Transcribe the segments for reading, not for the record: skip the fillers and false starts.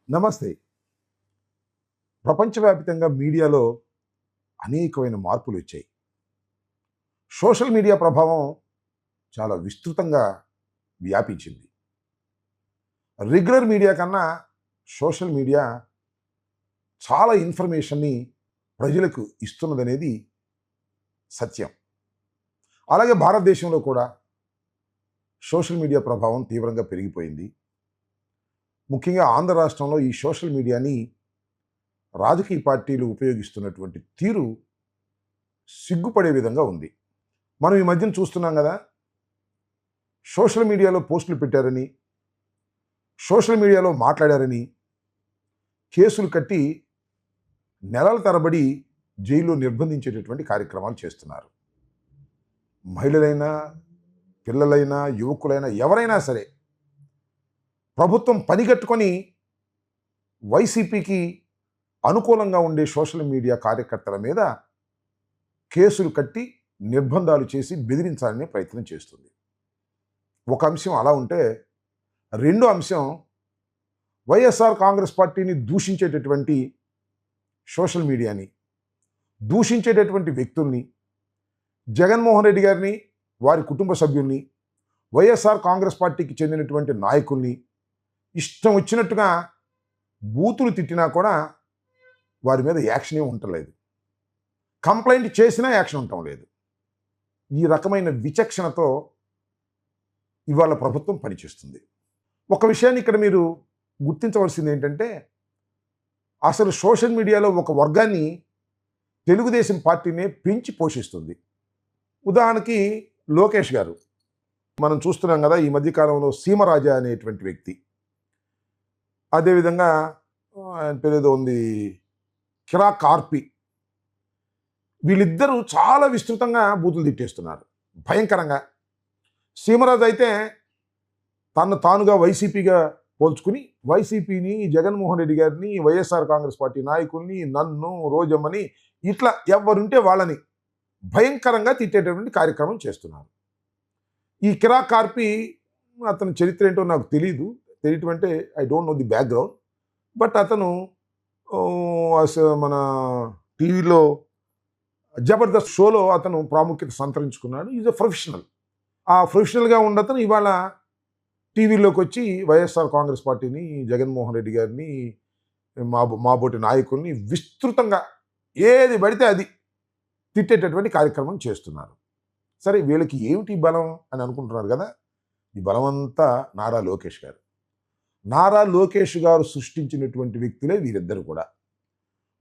నమస్తే. ప్రపంచవ్యాప్తంగా మీడియాలో అనేకమైన మార్పులొచ్చాయి. సోషల్ మీడియా ప్రభావం చాలా విస్తృతంగా వ్యాపించింది. రెగ్యులర్ మీడియా కన్నా సోషల్ మీడియా చాలా ఇన్ఫర్మేషన్‌ని ప్రజలకు ఇస్తున్నదనేది సత్యం. అలాగే భారతదేశంలో కూడా సోషల్ మీడియా ప్రభావం తీవ్రంగా పెరిగిపోయింది. ముఖ్యంగా ఆంధ్ర రాష్ట్రంలో ఈ సోషల్ మీడియాని రాజకీయ పార్టీలు ఉపయోగిస్తున్నటువంటి తీరు సిగ్గుపడే విధంగా ఉంది. మనం ఈ మధ్యన చూస్తున్నాం గదా! సోషల్ మీడియాలో పోస్టులు పెట్టారని, సోషల్ మీడియాలో మాట్లాడారని కేసులు కట్టి నెలల తరబడి జైల్లో నిర్బంధించేటటువంటి కార్యక్రమాలు చేస్తున్నారు. మహిళలైనా, పిల్లలైనా, యువకులైనా ఎవరైనా సరే ప్రభుత్వం పనిగట్టుకొని వైసీపీకి అనుకూలంగా ఉండే సోషల్ మీడియా కార్యకర్తల మీద కేసులు కట్టి నిర్బంధాలు చేసి బెదిరించాలనే ప్రయత్నం చేస్తుంది. ఒక అంశం అలా ఉంటే, రెండో అంశం వైఎస్ఆర్ కాంగ్రెస్ పార్టీని దూషించేటటువంటి సోషల్ మీడియాని, దూషించేటటువంటి వ్యక్తుల్ని, జగన్మోహన్ రెడ్డి గారిని, వారి కుటుంబ సభ్యుల్ని, వైఎస్ఆర్ కాంగ్రెస్ పార్టీకి చెందినటువంటి నాయకుల్ని ఇష్టం వచ్చినట్టుగా బూతులు తిట్టినా కూడా వారి మీద యాక్షన్ ఏమి ఉండలేదు. కంప్లైంట్ చేసినా యాక్షన్ ఉండటం లేదు. ఈ రకమైన విచక్షణతో ఇవాళ ప్రభుత్వం పనిచేస్తుంది. ఒక విషయాన్ని ఇక్కడ మీరు గుర్తించవలసింది ఏంటంటే, అసలు సోషల్ మీడియాలో ఒక వర్గాన్ని తెలుగుదేశం పార్టీనే పెంచి పోషిస్తుంది. ఉదాహరణకి లోకేష్ గారు మనం చూస్తున్నాం కదా, ఈ మధ్యకాలంలో సీమరాజా అనేటువంటి వ్యక్తి, అదేవిధంగా ఆయన పేరేదో ఉంది, కిరా కార్పి, వీళ్ళిద్దరూ చాలా విస్తృతంగా బూతులు తిట్టేస్తున్నారు భయంకరంగా. సీమరాజు అయితే తను తానుగా వైసీపీగా పోల్చుకుని వైసీపీని, జగన్మోహన్ రెడ్డి గారిని, వైఎస్ఆర్ కాంగ్రెస్ పార్టీ నాయకుల్ని, నన్ను, రోజమ్మని ఇట్లా ఎవరుంటే వాళ్ళని భయంకరంగా తిట్టేటటువంటి కార్యక్రమం చేస్తున్నారు. ఈ కిరా కార్పి, అతని చరిత్ర ఏంటో నాకు తెలియటం అంటే I don't know the background. But అతను మన టీవీలో జబర్దస్త్ షోలో అతను ప్రాముఖ్యత సంతరించుకున్నాడు. Is a professional. ఆ ప్రొఫెషనల్గా ఉండతను ఇవాళ టీవీలోకి వచ్చి వైఎస్ఆర్ కాంగ్రెస్ పార్టీని, జగన్మోహన్ రెడ్డి గారిని, మాబోటి నాయకుల్ని విస్తృతంగా ఏది పడితే అది తిట్టేటటువంటి కార్యక్రమం చేస్తున్నారు. సరే, వీళ్ళకి ఏమిటి బలం అని అనుకుంటున్నారు కదా. ఈ బలం అంతా నారా లోకేష్ గారు. నారా లోకేష్ గారు సృష్టించినటువంటి వ్యక్తులే వీరిద్దరు కూడా.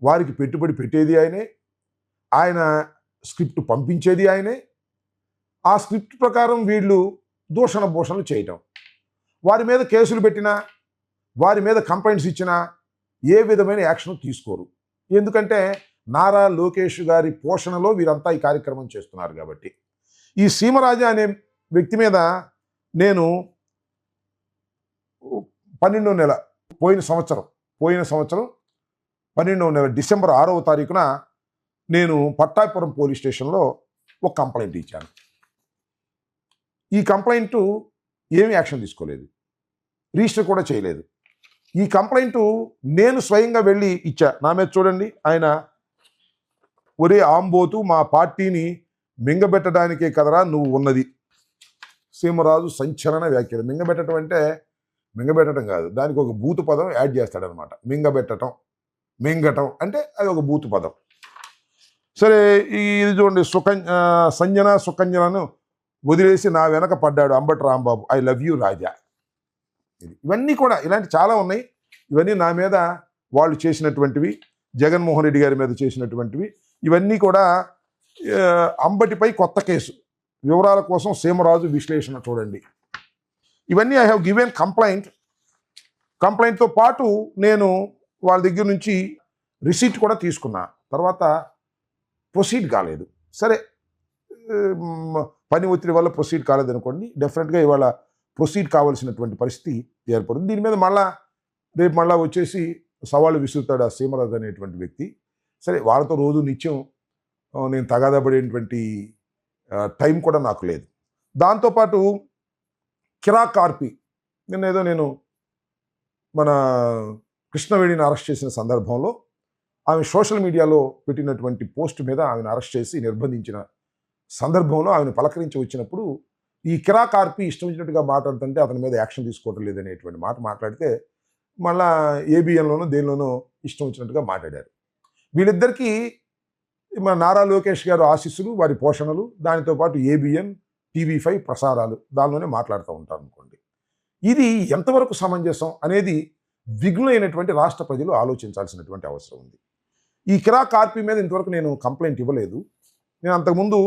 వారికి పెట్టుబడి పెట్టేది ఆయనే, ఆయన స్క్రిప్ట్ పంపించేది ఆయనే. ఆ స్క్రిప్ట్ ప్రకారం వీళ్ళు దూషణ భూషణలు చేయటం, వారి మీద కేసులు పెట్టినా, వారి మీద కంప్లైంట్స్ ఇచ్చినా ఏ విధమైన యాక్షన్ తీసుకోరు. ఎందుకంటే నారా లోకేష్ గారి పోషణలో వీరంతా ఈ కార్యక్రమం చేస్తున్నారు కాబట్టి. ఈ సీమరాజా అనే వ్యక్తి మీద నేను 12వ నెల, పోయిన సంవత్సరం 12వ నెల డిసెంబర్ 6వ తారీఖున నేను పట్టాపురం పోలీస్ స్టేషన్లో ఒక కంప్లైంట్ ఇచ్చాను. ఈ కంప్లైంట్ ఏమీ యాక్షన్ తీసుకోలేదు, రిజిస్టర్ కూడా చేయలేదు. ఈ కంప్లైంట్ నేను స్వయంగా వెళ్ళి ఇచ్చా. నా మీద చూడండి, ఆయన ఒరే ఆంబోతు, మా పార్టీని మింగబెట్టడానికే కదరా నువ్వు ఉన్నది. సీమరాజు సంచలన వ్యాఖ్యలు. మింగబెట్టడం అంటే మింగబెట్టడం కాదు, దానికి ఒక బూతు పదం యాడ్ చేస్తాడనమాట. మింగటం అంటే అది ఒక బూతు పదం. సరే, ఇది చూడండి, సంజన సుకంజనను వదిలేసి నా వెనక పడ్డాడు Ambati Rambabu, I love you Raja. ఇవన్నీ కూడా ఇలాంటి చాలా ఉన్నాయి. ఇవన్నీ నా మీద వాళ్ళు చేసినటువంటివి, జగన్మోహన్ రెడ్డి గారి మీద చేసినటువంటివి. ఇవన్నీ కూడా అంబటిపై కొత్త కేసు. వివరాల కోసం సీమరాజు విశ్లేషణ చూడండి. ఇవన్నీ ఐ హ్యావ్ గివెన్ కంప్లైంట్తో పాటు నేను వాళ్ళ దగ్గర నుంచి రిసీట్ కూడా తీసుకున్నా. తర్వాత ప్రొసీడ్ కాలేదు. సరే, పని ఒత్తిడి వల్ల ప్రొసీడ్ కాలేదనుకోండి, డెఫినెట్గా ఇవాళ ప్రొసీడ్ కావాల్సినటువంటి పరిస్థితి ఏర్పడుతుంది. దీని మీద రేపు మళ్ళా వచ్చేసి సవాళ్ళు విసురుతాడు ఆ సీమరాజు అనేటువంటి వ్యక్తి. సరే, వాళ్ళతో రోజు నిత్యం నేను తగాదా పడేటువంటి టైం కూడా నాకు లేదు. దాంతోపాటు కిరా కార్పి, నేను మన కృష్ణవేణిని అరెస్ట్ చేసిన సందర్భంలో ఆమె సోషల్ మీడియాలో పెట్టినటువంటి పోస్ట్ మీద ఆమెను అరెస్ట్ చేసి నిర్బంధించిన సందర్భంలో ఆమెను పలకరించి వచ్చినప్పుడు ఈ కిరాక్ ఆర్పి ఇష్టం వచ్చినట్టుగా మాట్లాడుతుంటే అతని మీద యాక్షన్ తీసుకోవటం లేదనేటువంటి మాట మాట్లాడితే మళ్ళా ఏబిఎన్లోనో దేనిలోనో ఇష్టం వచ్చినట్టుగా మాట్లాడారు. వీళ్ళిద్దరికీ మన నారా లోకేష్ గారు ఆశీస్సులు, వారి పోషణలు, దానితో పాటు ఏబిఎన్, టీవీ5 ప్రసారాలు దానిలోనే మాట్లాడుతూ ఉంటారు అనుకోండి. ఇది ఎంతవరకు సమంజసం అనేది విఘ్నులైనటువంటి రాష్ట్ర ప్రజలు ఆలోచించాల్సినటువంటి అవసరం ఉంది. ఈ కిరాక్ ఆర్పి మీద ఇంతవరకు నేను కంప్లైంట్ ఇవ్వలేదు. నేను అంతకుముందు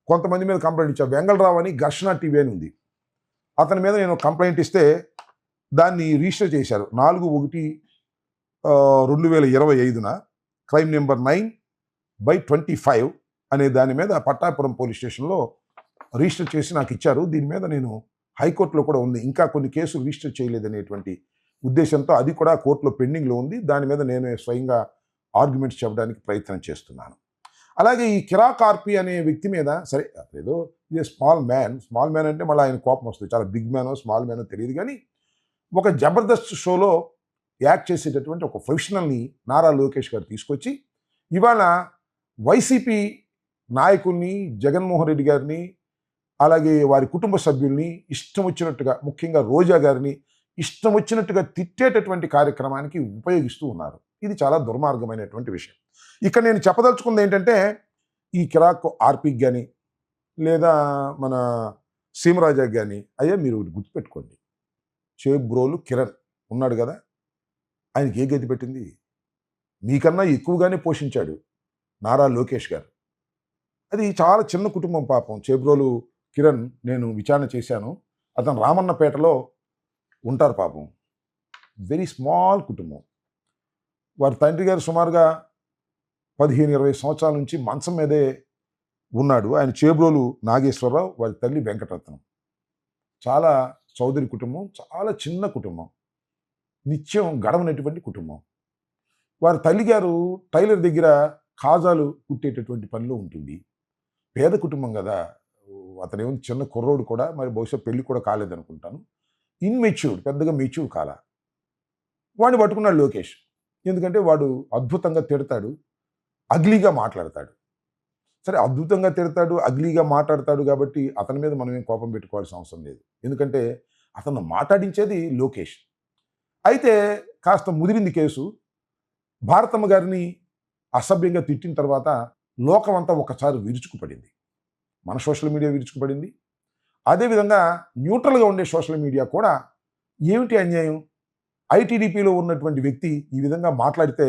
కొంతమంది మీద కంప్లైంట్ ఇచ్చాను. వెంగళరావు అని ఘర్షణ టీవీ అని ఉంది, అతని మీద నేను కంప్లైంట్ ఇస్తే దాన్ని రిజిస్టర్ చేశారు 4/1/2025 క్రైమ్ నెంబర్ 9/25 అనే దాని మీద పట్టాపురం పోలీస్ స్టేషన్లో రిజిస్టర్ చేసి నాకు ఇచ్చారు. దీని మీద నేను హైకోర్టులో కూడా ఉంది, ఇంకా కొన్ని కేసులు రిజిస్టర్ చేయలేదనేటువంటి ఉద్దేశంతో అది కూడా కోర్టులో పెండింగ్లో ఉంది. దాని మీద నేను స్వయంగా ఆర్గ్యుమెంట్స్ చెప్పడానికి ప్రయత్నం చేస్తున్నాను. అలాగే ఈ కిరాక్ ఆర్పి అనే వ్యక్తి మీద సరే ఏదో ఇది స్మాల్ మ్యాన్ అంటే మళ్ళీ ఆయన కోపం వస్తుంది, చాలా బిగ్ మ్యానో స్మాల్ మ్యానో తెలియదు, కానీ ఒక జబర్దస్త్ షోలో యాక్ట్ చేసేటటువంటి ఒక ప్రొఫెషనల్ని నారా లోకేష్ గారు తీసుకొచ్చి ఇవాళ వైసీపీ నాయకుల్ని, జగన్మోహన్ రెడ్డి గారిని, అలాగే వారి కుటుంబ సభ్యుల్ని ఇష్టం వచ్చినట్టుగా, ముఖ్యంగా రోజా గారిని ఇష్టం వచ్చినట్టుగా తిట్టేటటువంటి కార్యక్రమానికి ఉపయోగిస్తూ ఉన్నారు. ఇది చాలా దుర్మార్గమైనటువంటి విషయం. ఇక్కడ నేను చెప్పదలుచుకుంది ఏంటంటే, ఈ కిరాక్ ఆర్పికి కానీ లేదా మన సీమరాజాకి కానీ, అయ్యా మీరు ఒకటి గుర్తుపెట్టుకోండి, చేబ్రోలు కిరణ్ ఉన్నాడు కదా, ఆయనకి ఏ గతి పెట్టింది? మీకన్నా ఎక్కువగానే పోషించాడు నారా లోకేష్ గారు. అది చాలా చిన్న కుటుంబం పాపం. చేబ్రోలు కిరణ్ నేను విచారణ చేశాను, అతను రామన్నపేటలో ఉంటారు పాపం. వెరీ స్మాల్ కుటుంబం. వారి తండ్రి గారు సుమారుగా 15-20 సంవత్సరాల నుంచి మంచం మీదే ఉన్నాడు. ఆయన చేబ్రోలు నాగేశ్వరరావు, వారి తల్లి వెంకటరత్నం. చాలా చౌదరి కుటుంబం, చాలా చిన్న కుటుంబం, నిత్యం గడవనటువంటి కుటుంబం. వారి తల్లిగారు టైలర్ దగ్గర కాజాలు కుట్టేటటువంటి పనిలో ఉంటుంది. పేద కుటుంబం కదా, అతనేమో చిన్న కుర్రోడు కూడా, మరి బహుశా పెళ్లి కూడా కాలేదనుకుంటాను. ఇన్మెచ్యూర్డ్, పెద్దగా మెచ్యూర్డ్ కాల. వాడిని పట్టుకున్నాడు లోకేష్. ఎందుకంటే వాడు అద్భుతంగా తిడతాడు, అగ్లీగా మాట్లాడతాడు. సరే, అద్భుతంగా తిడతాడు, అగ్లీగా మాట్లాడతాడు కాబట్టి అతని మీద మనం ఏం కోపం పెట్టుకోవాల్సిన అవసరం లేదు. ఎందుకంటే అతను మాట్లాడించేది లోకేష్. అయితే కాస్త ముదిరింది కేసు. భారతమ్మ గారిని అసభ్యంగా తిట్టిన తర్వాత లోకం అంతా ఒకసారి విరుచుకుపడింది. మన సోషల్ మీడియా విరుచుకుపడింది. అదేవిధంగా న్యూట్రల్గా ఉండే సోషల్ మీడియా కూడా ఏమిటి అన్యాయం, ఐటీడీపీలో ఉన్నటువంటి వ్యక్తి ఈ విధంగా మాట్లాడితే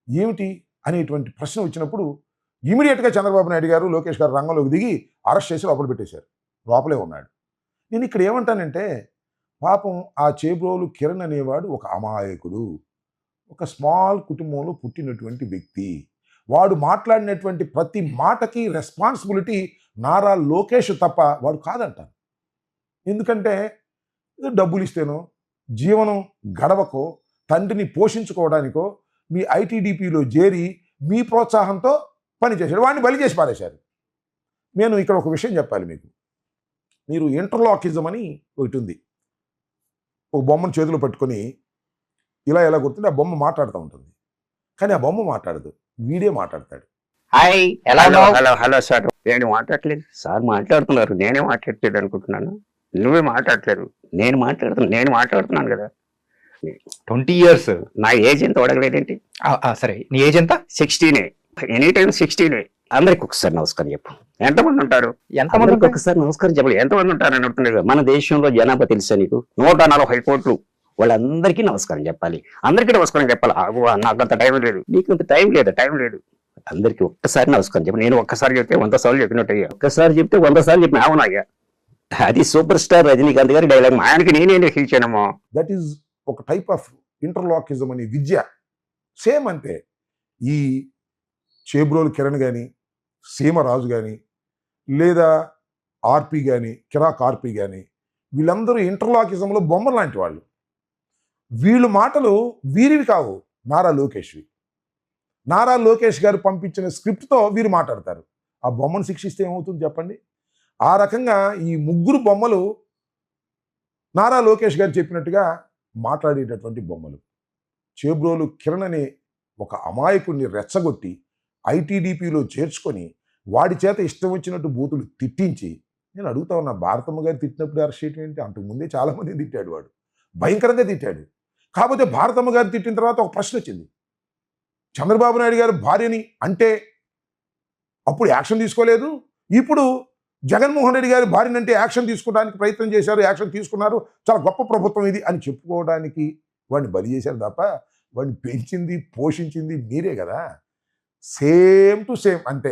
ఏమిటి అనేటువంటి ప్రశ్న వచ్చినప్పుడు ఇమీడియట్గా చంద్రబాబు నాయుడు గారు, లోకేష్ గారు రంగంలోకి దిగి అరెస్ట్ చేసి లోపల పెట్టేశారు. లోపలే ఉన్నాడు. నేను ఇక్కడ ఏమంటానంటే, పాపం ఆ చేబ్రోలు కిరణ్ అనేవాడు ఒక అమాయకుడు, ఒక స్మాల్ కుటుంబంలో పుట్టినటువంటి వ్యక్తి. వాడు మాట్లాడినటువంటి ప్రతి మాటకి రెస్పాన్సిబిలిటీ నారా లోకేష్ తప్ప వాడు కాదంటాను. ఎందుకంటే డబ్బులు ఇస్తేనో, జీవనం గడవకో, తండ్రిని పోషించుకోవడానికో మీ ఐటీడీపీలో చేరి మీ ప్రోత్సాహంతో పనిచేశాడు. వాడిని బలి చేసి పారేశారు. నేను ఇక్కడ ఒక విషయం చెప్పాలి మీకు. మీరు ఇంటర్లాకిజం అని ఒకటి ఉంది. ఒక బొమ్మను చేతిలో పట్టుకొని ఇలా ఎలా గుర్తుంటే ఆ బొమ్మ మాట్లాడుతూ ఉంటుంది, కానీ ఆ బొమ్మ మాట్లాడదు, వీడే మాట్లాడతాడు. హాయ్, ఎలా హలో హలో సార్, నేను మాట్లాడలేదు సార్, మాట్లాడుతున్నారు, నేనే మాట్లాడలేదు అనుకుంటున్నాను. నువ్వే మాట్లాడలేదు, నేను మాట్లాడుతున్నాను కదా. 20 years. నా ఏజ్ ఎంత అడగలేదేంటి? సరే, నీ ఏజ్ ఎంత? 16. Any time 16. అందరికి ఒకసారి నమస్కారం చెప్పు. ఎంతమంది ఉంటారు? ఎంతమంది? ఒకసారి నమస్కారం చెప్పాలి. ఎంతమంది ఉంటారు అని అంటున్నారు. మన దేశంలో జనాభా తెలుసా నీకు? 140 కోట్లు. వాళ్ళందరికీ నమస్కారం చెప్పాలి, అందరికీ నమస్కారం చెప్పాలి. నాకు అంత టైం లేదు, నీకు అంత టైం లేదు. అందరికీ ఒక్కసారి నమస్కారం చెప్పు. నేను ఒక్కసారి చెప్తే 100 సార్లు చెప్పినట్టు అయ్యా, ఒక్కసారి చెప్తే 100 సార్లు చెప్పిన అవునయ్యా. అది సూపర్ స్టార్ రజనీకాంత్ గారి డైలాగ్. ఆయనకి నేనే హించానమ్మా. దట్ ఈజ్ ఒక టైప్ ఆఫ్ ఇంటర్లాకిజం అనే విద్య. సేమ్ అంతే. ఈ చేబ్రోలు కిరణ్ కానీ, సీమరాజు కానీ, లేదా ఆర్పి కానీ, కిరాక్ ఆర్పి కానీ, వీళ్ళందరూ ఇంటర్లాకిజంలో బొమ్మలు లాంటి వాళ్ళు. వీళ్ళు మాటలు వీరివి కావు, నారా లోకేష్వి. నారా లోకేష్ గారు పంపించిన స్క్రిప్ట్తో వీరు మాట్లాడతారు. ఆ బొమ్మను శిక్షిస్తే ఏమవుతుంది చెప్పండి? ఆ రకంగా ఈ ముగ్గురు బొమ్మలు నారా లోకేష్ గారు చెప్పినట్టుగా మాట్లాడేటటువంటి బొమ్మలు. చేబ్రోలు కిరణ్ అనే ఒక అమాయకుడిని రెచ్చగొట్టి ఐటీడీపీలో చేర్చుకొని వాడి చేత ఇష్టం వచ్చినట్టు బూతులు తిట్టించి, నేను అడుగుతా ఉన్నా, భారతమ్మ గారు తిట్టినప్పుడు అరెస్ట్ చేయడం ఏంటి? అంతకుముందే చాలామంది తిట్టాడు వాడు, భయంకరంగా తిట్టాడు. కాకపోతే భారతమ్మ గారు తిట్టిన తర్వాత ఒక ప్రశ్న వచ్చింది, చంద్రబాబు నాయుడు గారు భార్యని అంటే అప్పుడు యాక్షన్ తీసుకోలేదు, ఇప్పుడు జగన్మోహన్ రెడ్డి గారి భార్యని అంటే యాక్షన్ తీసుకోవడానికి ప్రయత్నం చేశారు, యాక్షన్ తీసుకున్నారు, చాలా గొప్ప ప్రభుత్వం ఇది అని చెప్పుకోవడానికి వాడిని బలి చేశారు తప్ప వాడిని పెంచింది పోషించింది మీరే కదా. సేమ్ టు సేమ్ అంటే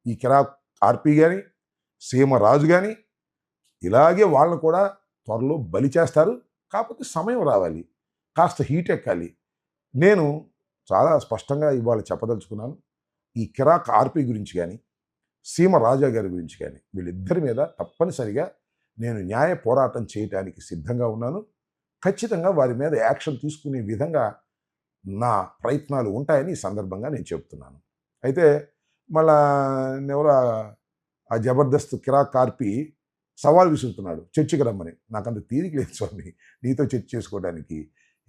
ఈ కిరాక్ ఆర్పి కానీ సీమరాజు కానీ ఇలాగే వాళ్ళని కూడా త్వరలో బలి చేస్తారు. కాకపోతే సమయం రావాలి, కాస్త హీట్ ఎక్కాలి. నేను చాలా స్పష్టంగా ఇవాళ చెప్పదలుచుకున్నాను, ఈ కిరాక్ ఆర్పి గురించి కానీ సీమరాజా గారి గురించి కానీ వీళ్ళిద్దరి మీద తప్పనిసరిగా నేను న్యాయ పోరాటం చేయటానికి సిద్ధంగా ఉన్నాను. ఖచ్చితంగా వారి మీద యాక్షన్ తీసుకునే విధంగా నా ప్రయత్నాలు ఉంటాయని ఈ సందర్భంగా నేను చెప్తున్నాను. అయితే మళ్ళా ఎవరో ఆ జబర్దస్త్ కిరాక్ ఆర్పి సవాల్ విసురుతున్నాడు, చర్చకి రమ్మని. నాకంత తీరిక లేదు స్వామి నీతో చర్చ చేసుకోవడానికి.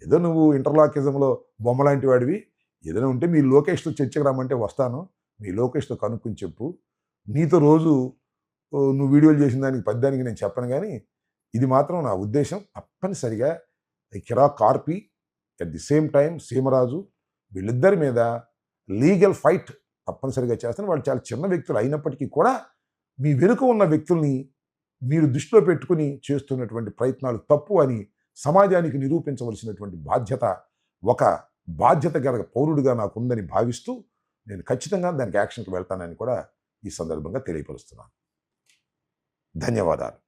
ఏదో నువ్వు ఇంటర్లాకిజంలో బొమ్మలాంటి వాడివి, ఏదైనా ఉంటే మీ లోకేష్తో చర్చకి రమ్మంటే వస్తాను, మీ లోకేష్తో కనుక్కొని చెప్పు. నీతో రోజు నువ్వు వీడియోలు చేసిన దానికి పద్దానికి నేను చెప్పను, కానీ ఇది మాత్రం నా ఉద్దేశం. తప్పనిసరిగా ఈ Kiraak RP at the same time Seemaraju వీళ్ళిద్దరి మీద లీగల్ ఫైట్ తప్పనిసరిగా చేస్తాను. వాళ్ళు చాలా చిన్న వ్యక్తులు అయినప్పటికీ కూడా మీ వెనుక ఉన్న వ్యక్తుల్ని మీరు దృష్టిలో పెట్టుకుని చేస్తున్నటువంటి ప్రయత్నాలు తప్పు అని సమాజానికి నిరూపించవలసినటువంటి బాధ్యత, ఒక బాధ్యత గల పౌరుడిగా నాకు ఉందని భావిస్తూ నేను ఖచ్చితంగా దానికి యాక్షన్కి వెళ్తానని కూడా ఈ సందర్భంగా తెలియపరుస్తున్నాను. ధన్యవాదాలు.